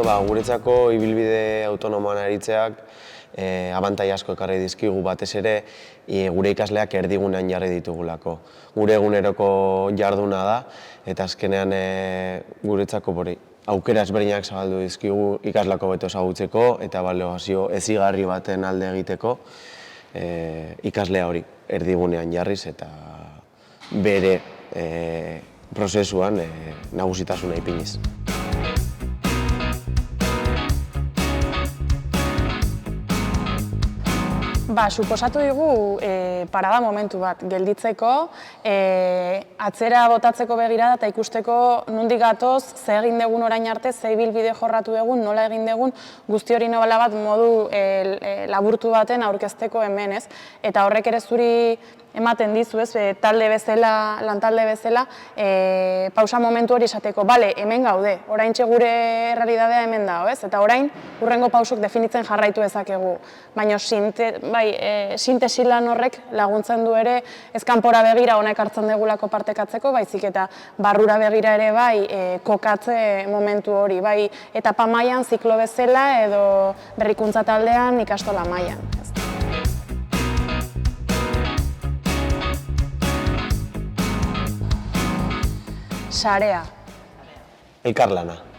Guretzako ibilbide autonomoan aritzeak abantai asko ekarri dizkigu batez ere gure ikasleak erdigunean jarri ditugulako. Gure eguneroko jarduna da eta azkenean guretzako aukera ezberdinak zabaldu dizkigu ikaslako hobeto ezagutzeko eta balorazio hezigarri baten alde egiteko ikaslea hori erdigunean jarriz eta bere prozesuan nagusitasuna ipiniz. Suposatu digu parada momentu bat gelditzeko, atzera botatzeko begirada eta ikusteko nondik gatoz, ze egin dugun orain arte, ze ibilbide jorratu dugun, nola egin dugun, guzti hori nobala bat modu laburtu baten aurkezteko hemen, ez? Eta horrek ere zuri ematen dizu, ez, talde bezala, lantalde bezala, pausa momentu hori esateko, bale, hemen gaude, oraintxe gure errealidadea hemen dago, ez? Eta orain, hurrengo pausok definitzen jarraitu ezakegu. Baina sintesi lan horrek laguntzen du ere, ez kanpora begira honek hartzen degulako partekatzeko, baizik eta barrura begira ere bai kokatze momentu hori, bai etapa mailan, ziklo bezala edo berrikuntza taldean ikastola mailan. Sarea. Elkarlana.